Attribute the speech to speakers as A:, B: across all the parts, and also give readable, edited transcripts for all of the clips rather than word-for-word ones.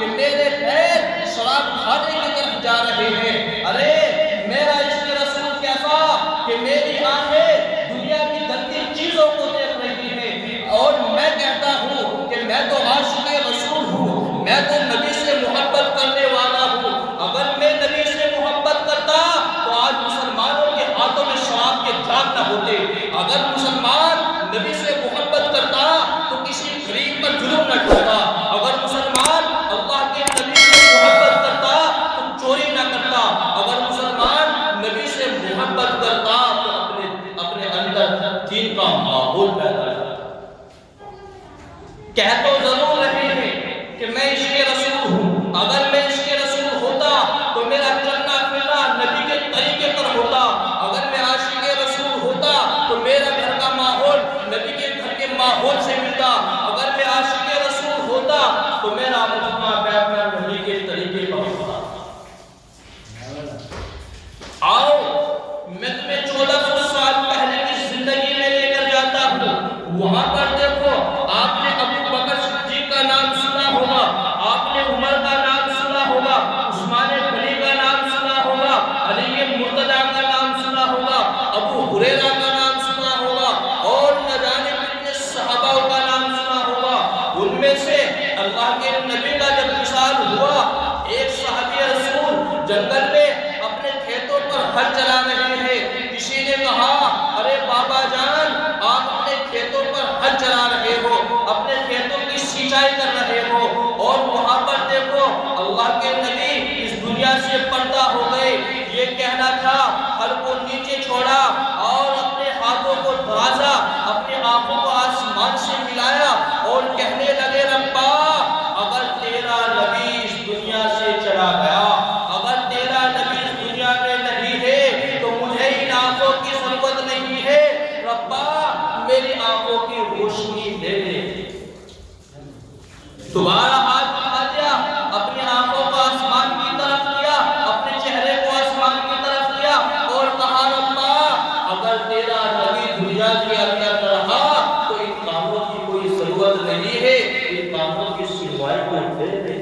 A: کہ میرے پیر شراب کھانے کی طرف جا رہے ہیں۔ ارے میرا عشق رسول کیسا کہ میری آنکھیں دنیا کی گندی چیزوں کو دیکھ رہی ہیں، اور میں کہتا ہوں کہ میں تو عاشق رسول ہوں، میں تو نبی سے محبت کرنے والا ہوں۔ اگر میں نبی سے محبت کرتا تو آج مسلمانوں کے ہاتھوں میں شراب کے جام نہ ہوتے۔ اگر مسلمان نبی سے محبت کرتا تو کسی غریب پر ظلم نہ ڈھاتا۔ اگر مسلمان اللہ کے نبی سے محبت کرتا تو چوری نہ کرتا۔ اگر مسلمان نبی سے محبت کرتا تو اپنے اندر دین کا ماحول پیدا کرتا۔ کہہ تو ضرور رہے ہیں کہ میں عشق رسول ہوں، اگر میں عشق رسول ہوتا تو میرا چلنا پھرنا نبی کے طریقے پر ہوتا۔ اگر میں عاشق رسول ہوتا تو میرا گھر کا ماحول نبی کے گھر کے ماحول سے ملتا۔ اگر میں عاشق رسول ہوتا تو میرا اٹھنا بیٹھنا نبی کے طریقے پر ہوتا۔ آؤ میں تمہیں 1400 سال پہلے کی زندگی میں لے کر جاتا ہوں۔ وہاں پر دیکھو، آپ نے ابو بکر صدیق کا نام سنا ہوگا، آپ نے عمر کا نام سنا ہوگا، عثمان غنی کا نام سنا ہوگا، علی مرتضیٰ کا نام سنا ہوگا، ابو ہریرہ کا نام سنا ہوگا، اور نہ جانے کتنے صحابہ کا نام سنا ہوگا۔ ان میں سے اللہ کے نبی کا جب وصال ہوا، ایک صحابی رسول جنگل میں اپنے کھیتوں پر ہل چلا رہے ہیں۔ کسی نے کہا، ارے بابا جان، آپ اپنے کھیتوں پر ہل چلا رہے ہو، اپنے کھیتوں کی سینچائی کر رہے ہو، اور وہاں پر دیکھو اللہ کے نبی اس دنیا سے پردہ ہو گئے۔ یہ کہنا تھا، ہل کو نیچے چھوڑا اور اپنے ہاتھوں کو درازا، اپنے آنکھوں کو آسمان سے ملایا اور کہنے لگے، ربا اگر تیرا نبی اس دنیا سے چلا گیا، اگر تیرا نبی اس دنیا میں نہیں ہے تو مجھے ان آنکھوں کی ضرورت نہیں ہے، ربا میری آنکھوں کی روشنی دے دے۔ دوبارہ ہاتھ اٹھا دیا، اپنی آنکھوں کو آسمان کی طرف کیا، اپنے چہرے کو آسمان کی طرف کیا، اور کہا، ربا اگر تیرا نبی دنیا کے اندر رہا تو ان کاموں کی کوئی ضرورت نہیں ہے، ان کاموں کی سنوائی کو دے دے۔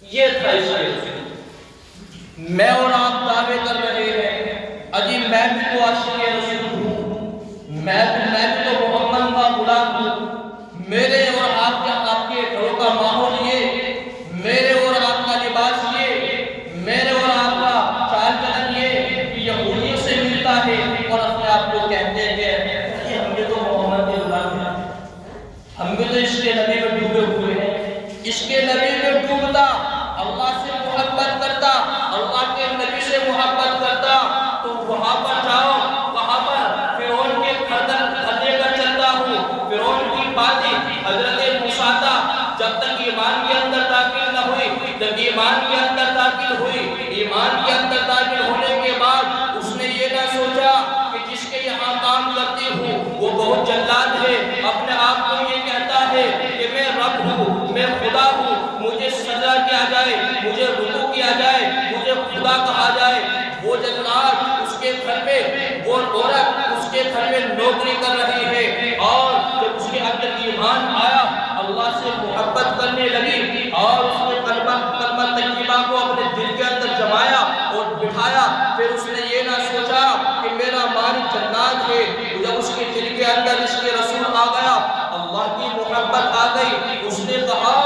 A: یہ تھا عشق۔ میں اور آپ دعوے کر رہے ہیں، اجی میں بھی تو عاشق رسول ہوں، میں بھی تو محمد کا غلام ہوں۔ میرے اور آپ کے گھروں کا ماحول یہ، میرے اور آپ کا لباس یہ، میرے اور آپ کا چال چلن یہ کہ یہودیوں سے ملتا ہے اور اپنے آپ کو کہتے ہیں کہ ہم بھی تو محمد کے غلام ہیں، ہم بھی تو عشق نبی میں ڈوبے ہوئے ہیں۔ عشق نبی میں ڈوبتا، اللہ سے محبت کرتا، اللہ کے نبی سے محبت کرتا، تو وہاں پر جاؤ، وہاں پر فرعون کے گھر لے کر چلتا ہوں۔ فرعون کی باتیں حضرت موسیٰ جب تک ایمان کے اندر داخل نہ ہوئی، جب ایمان کے اندر داخل ہوئی، ایمان کے اندر داخل ہونے کے بعد اس نے یہ نہ سوچا کہ جس کے یہاں کام کرتی ہوں وہ بہت جلاد ہے، اپنے آپ کو یہ کہتا ہے کہ میں رب ہوں، میں خدا ہوں، مجھے سجدہ کیا جائے، مجھے رکوع کیا جائے، مجھے خدا کہا جائے۔ وہ جلاد اس کے گھر میں، وہ عورت اس کے گھر میں نوکری کر رہی ہے، اور جب اس کے اندر ایمان آیا، اللہ سے محبت کرنے لگی، اور اس نے کلمہ طیبہ کو اپنے دل کے اندر جمایا اور بٹھایا۔ پھر اس نے یہ نہ سوچا کہ میرا مالک جنات ہے، جب اس کے دل کے اندر عشق رسول آ گیا، اللہ کی محبت آ گئی، اس نے کہا،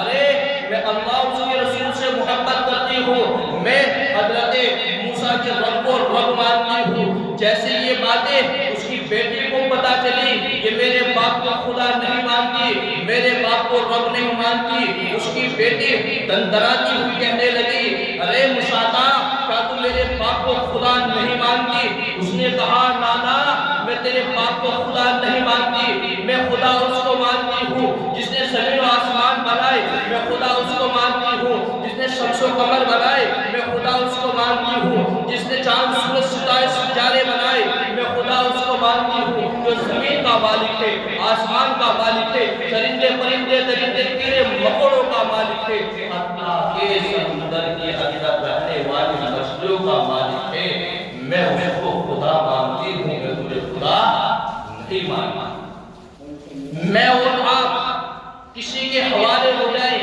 A: ارے میں اللہ اس کے رسول سے محبت کرتی ہوں، میں حضرت موسیٰ کے رب کو رب مانتی ہوں۔ جیسے یہ باتیں اس کی بیٹی کو پتا چلی کہ میرے باپ کو خدا نہیں مانتی، میرے باپ کو رب نہیں مانتی، اس کی بیٹی دندراتی ہوئی کہنے لگی، ارے موسیٰ کیا تم میرے باپ کو خدا نہیں مانتی؟ اس نے کہا، نانا میں تیرے باپ کو خدا نہیں مانتی، میں خدا اس کو مانتی ہوں جس نے زمین و آسمان بنائے، میں خدا اس کو مانتی ہوں جس نے شمس و قمر بنائے، میں خدا اس کو مانتی ہوں جس نے چاند سورج ستارے بنائے، میں خدا اس کو مانتی ہوں جو زمین کا مالک ہے، آسمان کا مالک ہے، چرندے پرندے درندے کیڑے مکوڑوں کا مالک ہے، حتیٰ کہ سمندر کے اندر رہنے والی مچھلیوں کا مالک ہے۔ میں اس کو خدا مانتی ہوں، میں تجھے خدا نہیں مانتی۔ میں اور آپ کسی کے حوالے ہو جائے،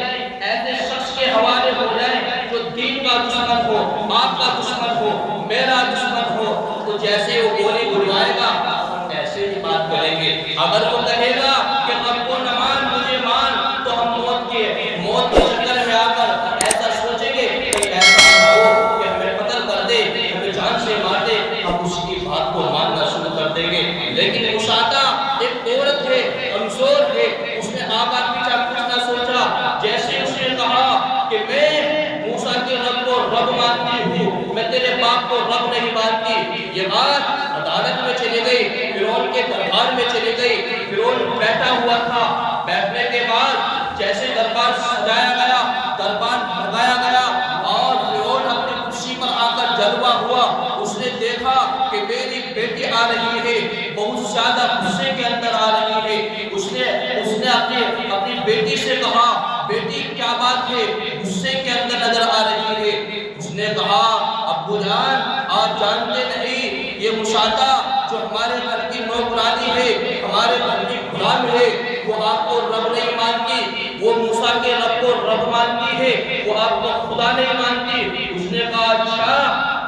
A: ایسے کہ میں موسیٰ کے رب کو رب مانتی ہوں، میں تیرے باپ کو رب نہیں مانتی۔ یہ بات عدالت میں چلی گئی، فرعون کے دربار میں چلی گئی۔ فرعون بیٹھا ہوا تھا، بیٹھنے کے بعد جیسے دربار سجایا گیا، دربار بھگایا گیا اور فرعون اپنی کرسی پر آ کر جلوہ ہوا۔ اس نے دیکھا کہ میری بیٹی آ رہی ہے، بہت زیادہ غصے کے اندر آ رہی ہے۔ اس نے اپنی بیٹی سے کہا، بیٹی کیا بات ہے، غصے کے اندر نظر آ رہی ہے۔ اس نے کہا، ابو جان آپ جانتے نہیں، یہ مشاطہ جو ہمارے گھر کی نوکرانی ہے، ہمارے گھر کی غلام ہے، وہ آپ کو رب نہیں مانتی، وہ موسیٰ کے رب کو رب مانتی ہے، وہ آپ کو خدا نہیں مانتی۔ اس نے کہا اچھا۔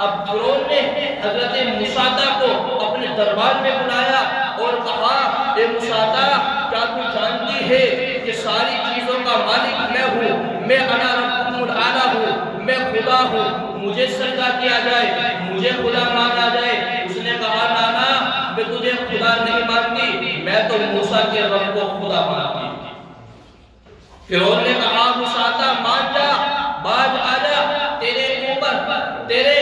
A: اب فرعون نے حضرت مشاطہ کو اپنے دربار میں بلایا اور کہا، اے مشاطہ کیا تو جانتی ہے کہ ساری چیزوں کا مالک میں ہوں، میں انا ربکم الاعلی ہوں، میں خدا ہوں، مجھے سجدہ کیا جائے، مجھے خدا مانا جائے۔ اس نے کہا نانا میں تجھے خدا نہیں مانتی، میں تو موسیٰ کے رب کو خدا مانتی۔ فرعون نے کہا مشاطہ مان جا، باز آ جا، تیرے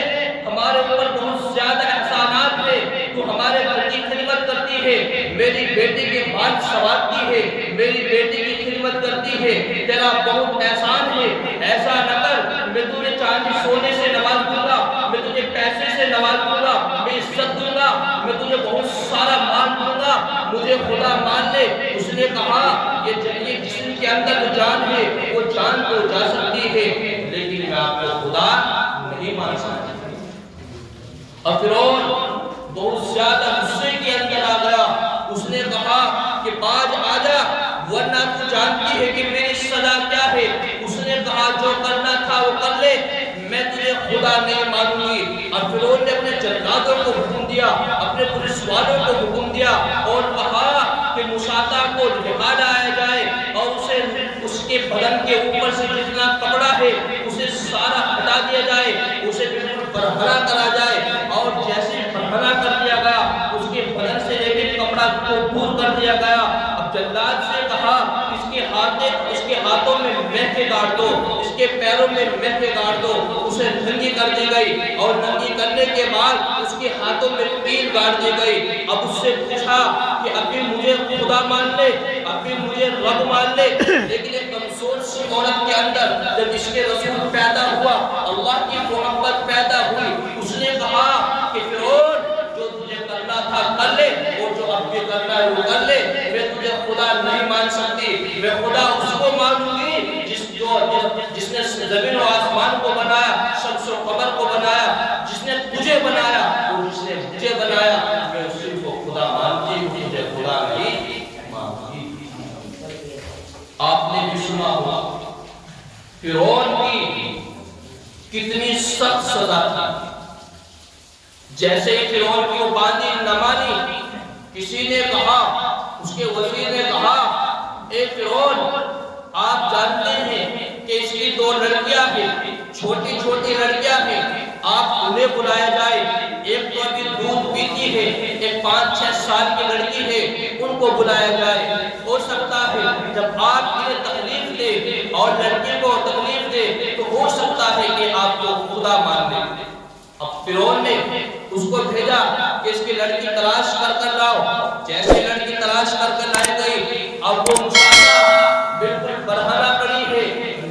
A: ہمارے اوپر بہت زیادہ احسانات ہے، تو ہمارے گھر کی خدمت کرتی ہے، میری بیٹی کے بال سنوارتی ہے، میری بیٹی کی خدمت کرتی ہے، تیرا بہت احسان ہے۔ ایسا نہ کر، میں تجھے چاندی سونے سے نواز دوں گا، میں تجھے پیسے سے نواز دوں گا، میں عزت دوں گا، میں تجھے بہت سارا مال دوں گا، مجھے خدا مان لے۔ اس نے کہا یہ جسم کے اندر جو جان ہے وہ جان تو جا سکتی ہے، لیکن میں آپ کو خدا نہیں مان سکتا۔ اور فرعون بہت زیادہ غصے کے اندر آ گیا۔ اس نے کہا کہ باز آ جا، ورنہ تو جانتی ہے کہ میری سزا کیا ہے۔ اس نے کہا جو کرنا تھا وہ کر لے، میں تجھے خدا نہیں مانوں گی۔ اور فرعون نے اپنے جلادوں کو حکم دیا، اپنے پولیس والوں کو حکم دیا اور کہا کہ مشاطہ کو لگا لایا جائے اور اس کے بدن کے اوپر سے جتنا کپڑا ہے اسے سارا ہٹا دیا جائے، اسے بالکل برہنہ کرا جائے۔ اور جیسے برہنہ کر دیا گیا، اس کے بدن سے لے کے کپڑا کو دور کر دیا گیا۔ اب جلاد سے کہا اس کے ہاتھوں میں مہکے گاڑ دو، اس کے پیروں میں مہکے گاڑ دو۔ اسے ننگی کر دی گئی اور ننگی کرنے کے بعد اس کے ہاتھوں میں تیر گاڑ دی گئی۔ اب اس سے پوچھا کہ ابھی مجھے خدا مان لے، ابھی مجھے رب مان لے۔ لیکن ایک کمزور سی عورت کے اندر جب اس کے رسول پیدا ہوا، اللہ کی محبت پیدا ہوئی، اس نے کہا کہ فرعون جو تجھے کرنا تھا کر لے، اور جو اب بھی کرنا ہے وہ کر لے، میں تجھے خدا نہیں مان سکتی۔ میں خدا اس کو مانوں گی جس نے زمین و آسمان کو بنایا، شمس و قمر کو بنایا، جس نے تجھے بنایا اور جس نے مجھے بنایا، میں اسی کو خدا مانتی ہوں، مجھے خدا نہیں مانتی۔ آپ نے بھی سنا ہوگا فرعون کی کتنی سخت سزا تھی۔ جیسے ہی فرعون کو باندھی نہ مانی، کسی نے کہا، اس کے وزیر نے کہا، اے فرعون آپ جانتے ہیں کہ اس کی 2 لڑکیاں ہیں، چھوٹی چھوٹی لڑکیاں ہیں، آپ انہیں بلایا جائے۔ ایک تو ابھی دودھ پیتی ہے، ایک 5-6 سال کی لڑکی ہے، ان کو بلایا جائے۔ ہو سکتا ہے جب آپ انہیں تکلیف دے اور لڑکی کو تکلیف دے تو ہو سکتا ہے کہ آپ کو خدا مان لیں۔ اب فرعون نے اس کو بھیجا کہ اس کی لڑکی تلاش کر لاؤ۔ جیسے لڑکی تلاش کر لائی گئی، اب وہ مشاطہ بالکل برہنہ پڑی ہے،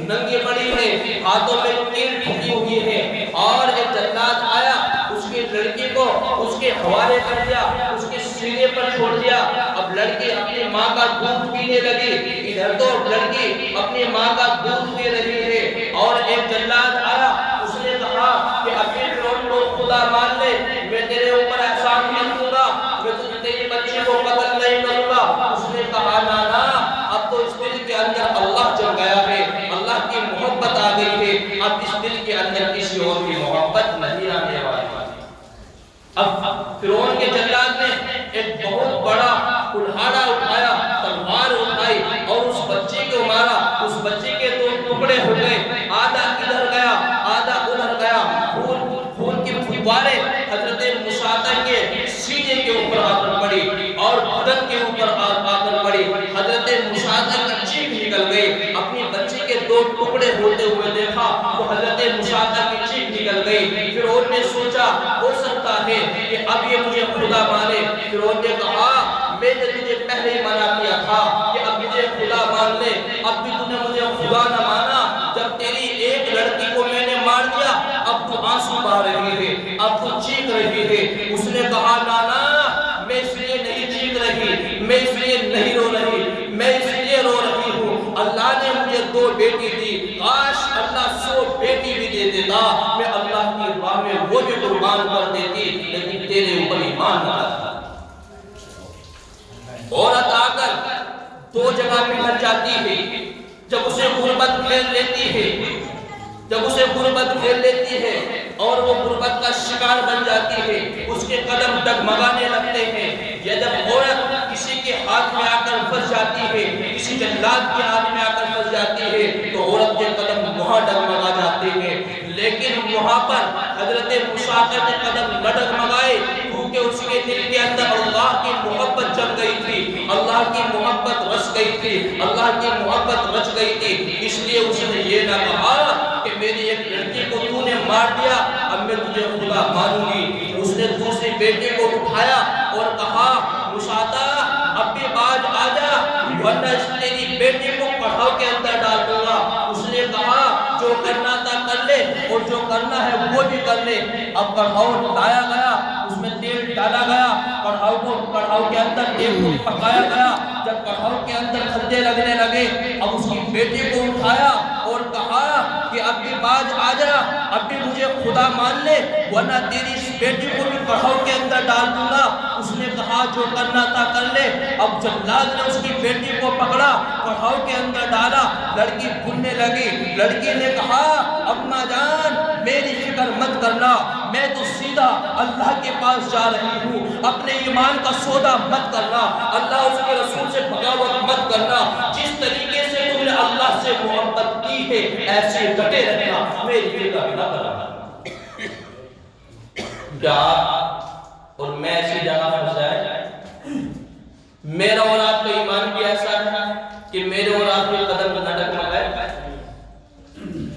A: ننگی پڑی ہے، ہاتھوں میں تیر ٹھکی ہوئی ہے، اور ایک جلاد آیا، اس کی لڑکی کو اس کے حوالے کر دیا، اس کے سینے پر چھوڑ دیا۔ اب لڑکی اپنی ماں کا دودھ پینے لگی، ادھر تو لڑکی اپنی ماں کا دودھ پی رہی ہے، اور ایک جلاد آیا، اس نے کہا کہ ابھی فرعون کو خدا مان لے، میں تیرے اوپر احسان مت دوں گا، میں تیری بچی کو قتل نہیں کروں گا۔ اس نے کہا نانا اب تو اس دل کے اندر اللہ جل گیا ہے، اللہ کی محبت آ گئی ہے، اب اس دل کے اندر کسی اور کی محبت نہیں آنے والی۔ اب فرعون کے جلاد نے ایک بہت بڑا کلہاڑا اٹھایا، تلوار اٹھائی اور اس بچے کو مارا۔ اس بچے کے 2 ٹکڑے ہو گئے، آدھا ادھر گیا آدھا ادھر گیا۔ خون کی پھوارے حضرت مشاطہ کے سینے کے اوپر آ کر پڑی اور بدن کے اوپر آ کر پڑی۔ حضرت مشاطہ کی چیخ نکل گئی، اپنی بچے کے 2 دو ٹکڑے ہوتے ہوئے دیکھا تو حضرت مشاطہ کی چیخ نکل گئی۔ فرعون نے سوچا ہو سکتا ہے کہ اب یہ مجھے خدا مانے۔ فرعون نے کہا میں نے تجھے پہلے ہی منع کیا تھا کہ اب مجھے خدا مان لے، اب بھی تُو نے مجھے خدا نہ مانا۔ جب تیری ایک لڑکی کو میں نے مار دیا اب تو آنسو بہا رہی ہے، اب تو چیخ رہی ہے۔ اس نے کہا نانا میں اس لیے نہیں چیخ رہی، میں اس لیے نہیں رو رہی، میں اس لیے رو رہی ہوں اللہ نے مجھے 2 بیٹی دی، کاش اللہ 100 بیٹی بھی دے دیتا، میں اللہ کی راہ میں وہ بھی قربان کر دیتی، لیکن تیرے اوپر ایمان نہ لاتا۔ عورت آ کر 2 جگہ پھر جاتی ہے، جب اسے غربت گھیر لیتی ہے، جب اسے غربت گھیر لیتی ہے اور وہ غربت کا شکار بن جاتی ہے، اس کے قدم ڈگمگانے لگتے ہیں۔ یہ جب عورت کسی کے ہاتھ میں آ کر پھنس جاتی ہے، کسی جلاد کے ہاتھ میں آ کر پھنس جاتی ہے تو عورت کے قدم وہاں ڈگمگا جاتے ہیں، لیکن وہاں پر حضرت مشاطہ کے قدم نہ ڈگمگائے کیونکہ اس کے دل کے اندر اللہ کی محبت جم گئی تھی، اللہ کی محبت رس گئی تھی، اللہ کی محبت رچ گئی تھی۔ اس لیے اس نے یہ نہ کہا کہ میری ایک لڑکی کو تو نے مار دیا اب میں تجھے خدا مانوں گی۔ اس نے دوسری بیٹی کو اٹھایا اور کہا مشاطہ اب بھی باز آ جا ورنہ اس تیری بیٹی کو کڑھاؤ کے اندر ڈال دوں گا۔ اس نے کہا جو کرنا تھا کر لے اور جو کرنا ہے وہ بھی کر لے۔ اب کڑھاؤ لایا گیا، اس میں تیل ڈالا گیا، کڑھاؤ کے اندر تیل کو پکایا گیا۔ جب کڑھاؤ کے اندر کھدے لگنے لگے اب اس کی بیٹی کو اٹھایا اور کہا کہ اب بھی باز آ جا، اب بھی مجھے خدا مان لے ورنہ تیری اس بیٹی کو بھی کڑھاؤ کے اندر ڈال دوں گا۔ اس نے کہا جو کرنا تھا کر لے۔ اب جلاد نے اس کی بیٹی کو پکڑا، کڑھاؤ کے اندر ڈالا، لڑکی بھوننے لگی۔ لڑکی نے کہا اماں جان میری فکر مت کرنا، میں تو سیدھا اللہ کے پاس جا رہی ہوں، اپنے ایمان کا سودا مت کرنا، اللہ اس کے رسول سے بغاوت مت کرنا، جس طریقے سے تم نے اللہ سے محبت کی ہے ایسے ڈٹے رہنا، میری فکر نہ کرنا۔ کیا اور میں ایسی جگہ پھنس جائے؟ میرا اور آپ کا ایمان بھی ایسا ہے کہ میرے اور آپ کے قدم نہ ڈگمگائے۔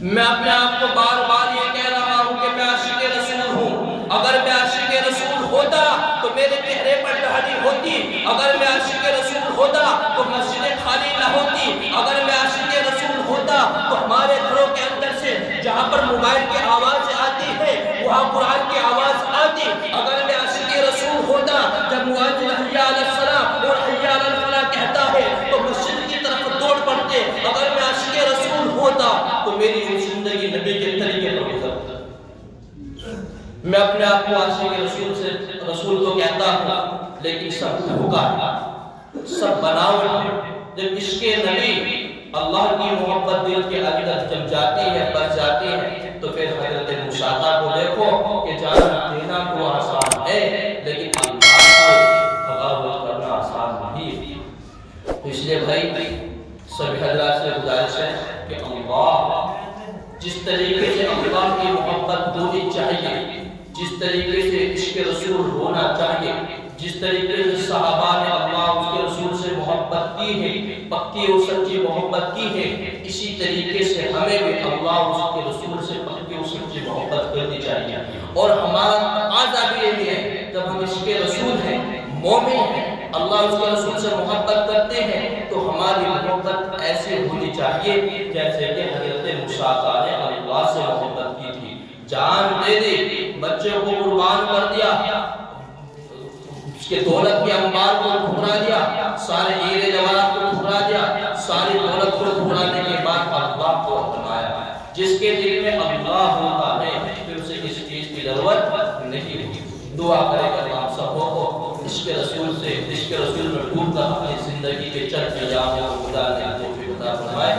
A: میں اپنے آپ کو بار بار یہ کہہ رہا ہوں کہ میں عاشق رسول ہوں۔ اگر میں عاشق رسول ہوتا تو میرے چہرے پر داڑھی ہوتی، اگر میں عاشق رسول ہوتا تو مسجدیں خالی نہ ہوتی، اگر میں عاشق رسول ہوتا تو ہمارے گھروں کے اندر سے جہاں پر موبائل کی آواز آتی ہے وہاں قرآن کی آواز آتی۔ اگر میں عاشق رسول ہوتا جب مؤذن حی علی الصلاۃ اور حی علی الفلاح کہتا ہے تو مسجد کی طرف دوڑ پڑتے۔ اگر میں عاشق رسول ہوتا تو میری زندگی نبی کے طریقے پر گزرتی۔ میں اپنے آپ کو عاشق رسول تو کہتا ہوں لیکن سب دھوکا ہے، سب بناوٹ ہے۔ جب عشق نبی اللہ کی محبت دل کے اندر جم جاتی ہے، بس جاتی ہے تو پھر حضرت مشاطہ کو دیکھو کہ جان دینا تو آسان ہے لیکن اللہ سے بغاوت کرنا آسان نہیں ہے۔ اس لیے بھائی سبھی حضرات سے گزارش ہے کہ اللہ جس طریقے سے اللہ کی محبت ہونی چاہیے، جس طریقے سے عشق رسول ہونا چاہیے، جس طریقے سے صحابہ نے اللہ اس کے رسول سے محبت کی ہے، پکی اور سچی محبت کی ہے، اسی طریقے سے ہمیں بھی اللہ اس کے رسول سے پکی اور سچی محبت کرنی چاہیے۔ اور ہمارا تقاضا بھی یہی ہے جب ہم عشق رسول ہیں، مومن ہیں، اللہ اس کے رسول سے محبت کرتے ہیں تو ہماری محبت ایسے ہونی چاہیے جیسے کہ حضرت مشاطہ نے اللہ سے محبت کی تھی، جان دے دی، بچے کو قربان کر دیا، اس کے دولت کے انبار کو ٹھکرا دیا، سارے ہیرے جواہرات کو ٹھکرا دیا، ساری دولت کو ٹھکرانے کے بعد اللہ کو اپنایا۔ جس کے دل میں اللہ ہوتا ہے پھر اسے کسی چیز کی ضرورت نہیں ہوتی۔ دعا کرے کہ اللہ سبوں کو عشق رسول سے، عشق رسول میں ڈوب کر اپنی زندگی کے چل کے جاؤ، خدا نے توفیق عطا فرمائے۔